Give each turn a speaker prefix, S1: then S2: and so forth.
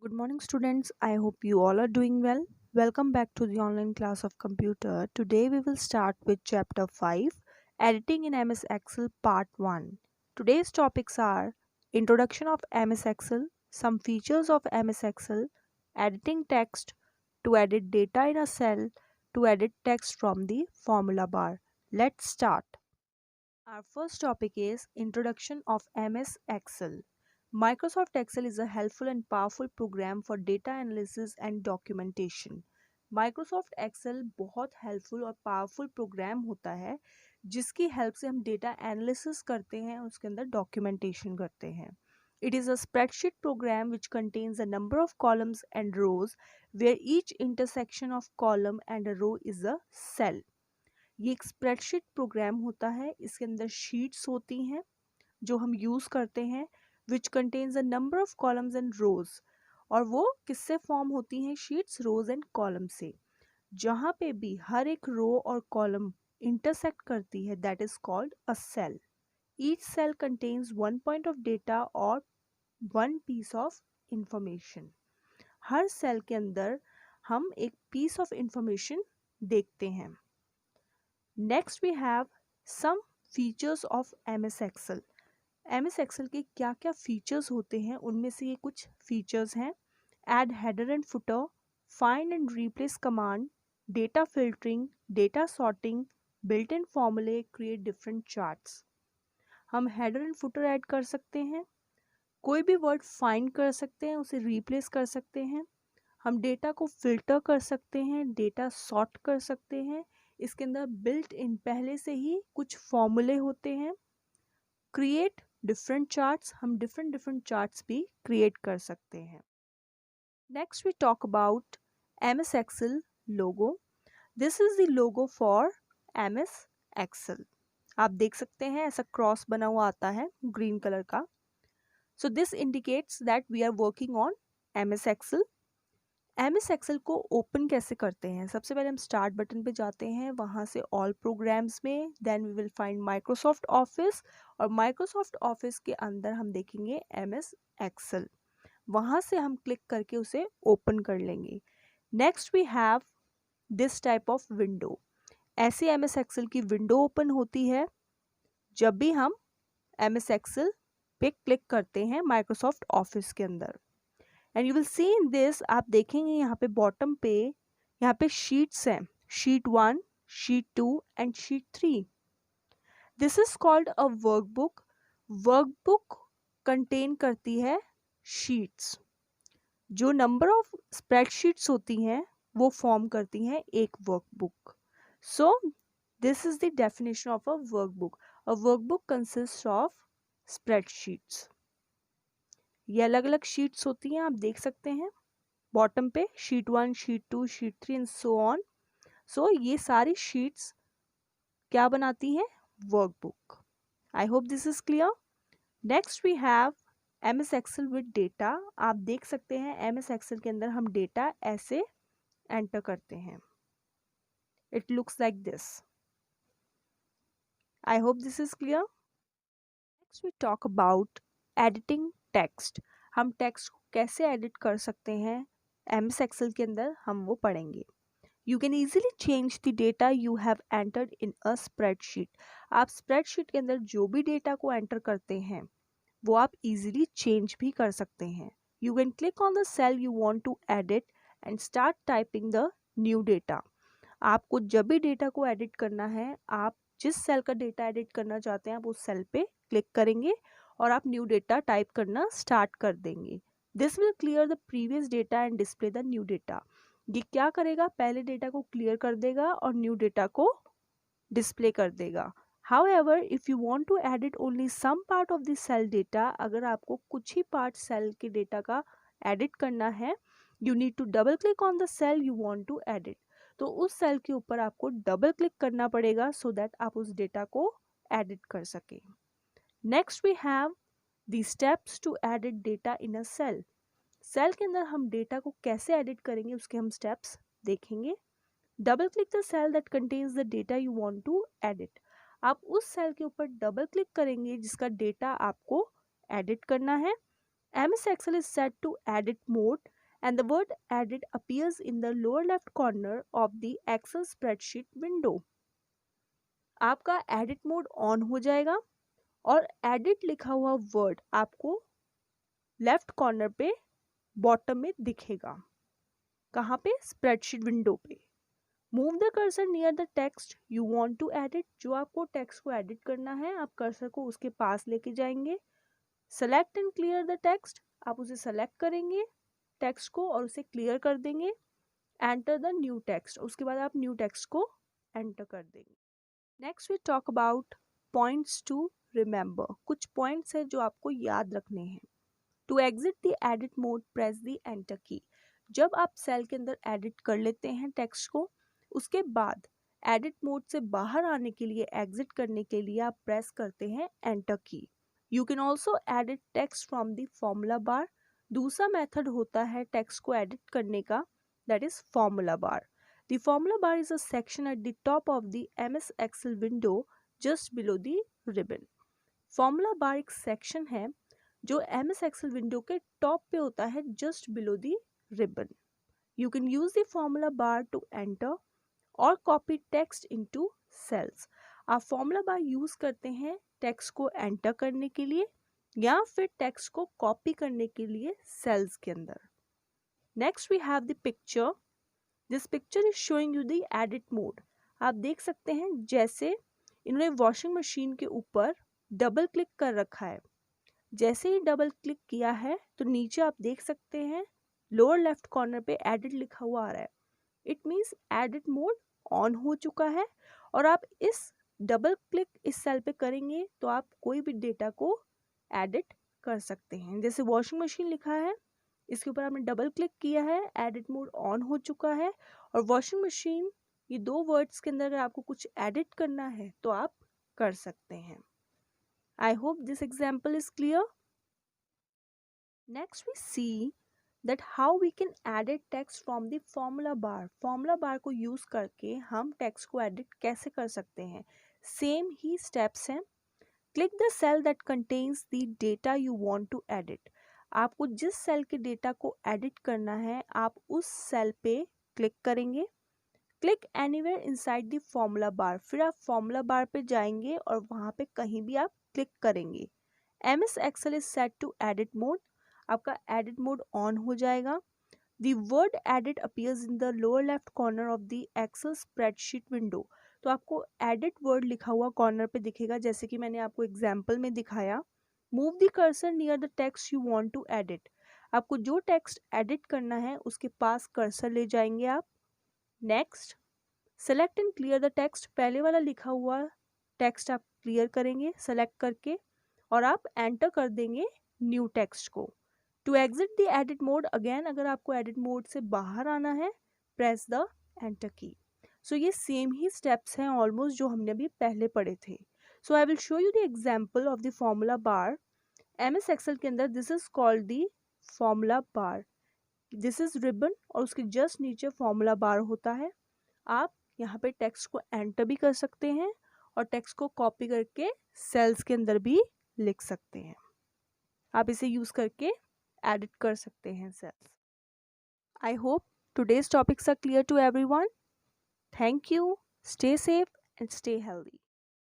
S1: Good morning, students. I hope you all are doing well. Welcome back to the online class of computer. Today we will start with chapter 5, Editing in MS Excel Part 1. Today's topics are Introduction of MS Excel, some features of MS Excel, editing text, to edit data in a cell, to edit text from the formula bar. Let's start. Our first topic is Introduction of MS Excel. Microsoft Excel is a helpful and powerful program for data analysis and documentation. Microsoft Excel बहुत helpful और powerful program होता है जिसकी help से हम data analysis करते हैं, उसके अंदर documentation करते हैं. It is a spreadsheet program which contains a number of columns and rows where each intersection of column and a row is a cell. ये एक स्प्रेडशीट प्रोग्राम होता है. इसके अंदर शीट्स होती हैं जो हम यूज़ करते हैं which contains a number of columns and rows. और वो किससे फॉर्म होती हैं? शीट्स, रोज एंड कॉलम से. जहाँ पे भी हर एक रो और कॉलम इंटरसेक्ट करती है that is called a cell. Each cell contains one point of data और वन पीस ऑफ इंफॉर्मेशन. हर सेल के अंदर हम एक पीस ऑफ इंफॉर्मेशन देखते हैं. Next we have some features of MS Excel. MS Excel के क्या क्या फीचर्स होते हैं उनमें से ये कुछ फीचर्स हैं. Add header and footer, find and replace command, data filtering, data sorting, built in फॉर्मूले, क्रिएट डिफरेंट चार्ट्स. हम हेडर एंड फुटर ऐड कर सकते हैं, कोई भी वर्ड फाइंड कर सकते हैं, उसे रिप्लेस कर सकते हैं, हम डेटा को फिल्टर कर सकते हैं, डेटा सॉर्ट कर सकते हैं. इसके अंदर बिल्ट इन पहले से ही कुछ फॉर्मूले होते हैं. क्रिएट डिफरेंट चार्ट्स, हम डिफरेंट डिफरेंट चार्ट्स भी क्रिएट कर सकते हैं. Next we talk about MS Excel logo. This is the logo for MS Excel. आप देख सकते हैं ऐसा क्रॉस बना हुआ आता है ग्रीन कलर का. So this indicates that we are working on MS Excel. MS Excel को ओपन कैसे करते हैं? सबसे पहले हम स्टार्ट बटन पे जाते हैं, वहाँ से ऑल प्रोग्राम्स में, then we will find Microsoft office, और माइक्रोसॉफ्ट ऑफिस के अंदर हम देखेंगे MS Excel. वहाँ से हम क्लिक करके उसे ओपन कर लेंगे. Next we have this type of window. ऐसे MS Excel की विंडो ओपन होती है जब भी हम MS Excel पे क्लिक करते हैं माइक्रोसॉफ्ट ऑफिस के अंदर. And you will see in this, आप देखेंगे यहाँ पे बॉटम पे यहाँ पे शीट्स हैं, sheet 1, sheet 2 and sheet 3. This is called a workbook. Workbook contain करती है शीट्स. जो नंबर ऑफ स्प्रेडशीट्स होती हैं वो फॉर्म करती हैं एक workbook. So this is the definition of a workbook. A workbook consist of spreadsheets. ये अलग अलग शीट्स होती हैं, आप देख सकते हैं बॉटम पे sheet 1, sheet 2, sheet 3 and so on. So ये सारी शीट्स क्या बनाती हैं? Workbook. I hope this is clear. Next we have MS Excel with data. आप देख सकते हैं MS Excel के अंदर हम डेटा ऐसे एंटर करते हैं. It looks like this. I hope this is clear. Next we talk about editing text. हम टेक्स्ट को कैसे एडिट कर सकते हैं MS Excel के अंदर, हम वो पढ़ेंगे. You can easily change the data you have entered in a spreadsheet. आप स्प्रेडशीट के अंदर जो भी डेटा को एंटर करते हैं वो आप इजीली चेंज भी कर सकते हैं. You can click on the cell you want to edit and start typing the new data. आपको जब भी डेटा को एडिट करना है, आप जिस सेल का डेटा एडिट करना चाहते हैं आप उस सेल पे क्लिक करेंगे और आप न्यू डेटा टाइप करना स्टार्ट कर देंगे. This will clear the previous data and display the new data. ये क्या करेगा? पहले डेटा को क्लियर कर देगा और न्यू डेटा को डिस्प्ले कर देगा. However, if you want to edit only some part of the cell data, अगर आपको कुछ ही पार्ट सेल के डेटा का एडिट करना है, you need to double click on the cell you want to edit. तो उस सेल के ऊपर आपको डबल क्लिक करना पड़ेगा so that आप उस डेटा को एडिट कर सकें. Next we have the steps to edit data in a cell. Cell के अंदर हम डेटा को कैसे एडिट करेंगे उसके हम स्टेप्स देखेंगे. Double click the cell that contains the data you want to edit. आप उस सेल के ऊपर डबल क्लिक करेंगे जिसका डेटा आपको एडिट करना है. MS Excel is set to edit mode and the word edit appears in the lower left corner of the Excel spreadsheet window. आपका एडिट मोड ऑन हो जाएगा और एडिट लिखा हुआ वर्ड आपको लेफ्ट कॉर्नर पे बॉटम में दिखेगा. कहाँ पे? स्प्रेडशीट विंडो पे. Move the cursor near the text you want to edit. जो आपको टेक्स्ट को एडिट करना है आप कर्सर को उसके पास लेके जाएंगे. Select and clear the text. आप उसे सेलेक्ट करेंगे टेक्स्ट को और उसे क्लियर कर देंगे. Enter the new text. उसके बाद आप न्यू टेक्स्ट को एंटर कर देंगे. Next we talk about points to remember. कुछ पॉइंट्स है जो आपको याद रखने हैं. To exit the edit mode press the enter key. जब आप सेल के अंदर एडिट कर लेते हैं टेक्स्ट को, उसके बाद एडिट मोड से बाहर आने के लिए, एग्जिट करने के लिए आप प्रेस करते हैं एंटर की. You can also edit text from the formula बार. दूसरा मेथड होता है टेक्स्ट को एडिट करने का, that is formula bar. The formula bar is a section at the top of the MS Excel window just below the ribbon. Formula bar एक section है जो MS Excel window के top पे होता है just below the ribbon. You can use the formula bar to enter or copy text into cells. आप formula bar use करते हैं टेक्स्ट को एंटर करने के लिए या फिर टेक्स्ट को कॉपी करने के लिए सेल्स के अंदर. Next we have the picture. This picture is showing you the edit mode. आप देख सकते हैं जैसे इन्होंने वॉशिंग मशीन के ऊपर डबल क्लिक कर रखा है. जैसे ही डबल क्लिक किया है तो नीचे आप देख सकते हैं लोअर लेफ्ट कॉर्नर पे एडिट लिखा हुआ आ रहा है. It means edit mode on हो चुका है और आप इस डबल क्लिक इस सेल पे करेंगे तो आप कोई भी डेटा को एडिट कर सकते हैं. जैसे वॉशिंग मशीन लिखा है, इसके ऊपर आपने डबल क्लिक किया है, एडिट मोड ऑन हो चुका है. और वॉशिंग मशीन, ये दो वर्ड्स के अंदर अगर आपको कुछ एडिट करना है तो आप कर सकते हैं. I hope this example is clear. Next we see that how we can edit text from the formula bar. formula bar को यूज करके हम टेक्स्ट को एडिट कैसे कर सकते हैं. सेम ही स्टेप्स हैं. Click the cell that contains the data you want to edit. आपको जिस सेल के डेटा को एडिट करना है आप उस सेल पे क्लिक करेंगे. Click anywhere inside the formula बार. फिर आप फॉर्मूला बार पे जाएंगे और वहाँ पे कहीं भी आप क्लिक करेंगे. MS Excel is set to edit mode. आपका एडिट मोड ऑन हो जाएगा. The word edit appears in the lower left corner of the Excel spreadsheet window. तो आपको एडिट वर्ड लिखा हुआ कॉर्नर पे दिखेगा जैसे कि मैंने आपको एग्जांपल में दिखाया. Move the cursor near the text you want to edit. आपको जो टेक्स्ट एडिट करना है उसके पास कर्सर ले जाएंगे आप. Next, select and clear the text. पहले वाला लिखा हुआ टेक्स्ट आप क्लियर करेंगे सेलेक्ट करके और आप एंटर कर देंगे न्यू टेक्स्ट को. To exit the edit mode, again अगर आपको एडिट मोड से बाहर आना है press the enter key. So ये सेम ही स्टेप्स हैं ऑलमोस्ट जो हमने अभी पहले पढ़े थे. So I will show you the example of the formula bar. MS Excel के अंदर this is called the formula bar. This is ribbon और उसके जस्ट नीचे फॉर्मूला बार होता है. आप यहाँ पे टेक्स्ट को एंटर भी कर सकते हैं और टेक्स्ट को कॉपी करके सेल्स के अंदर भी लिख सकते हैं. आप इसे यूज करके एडिट कर सकते हैं cells. I hope today's topics are clear to everyone. Thank you. Stay safe and stay healthy.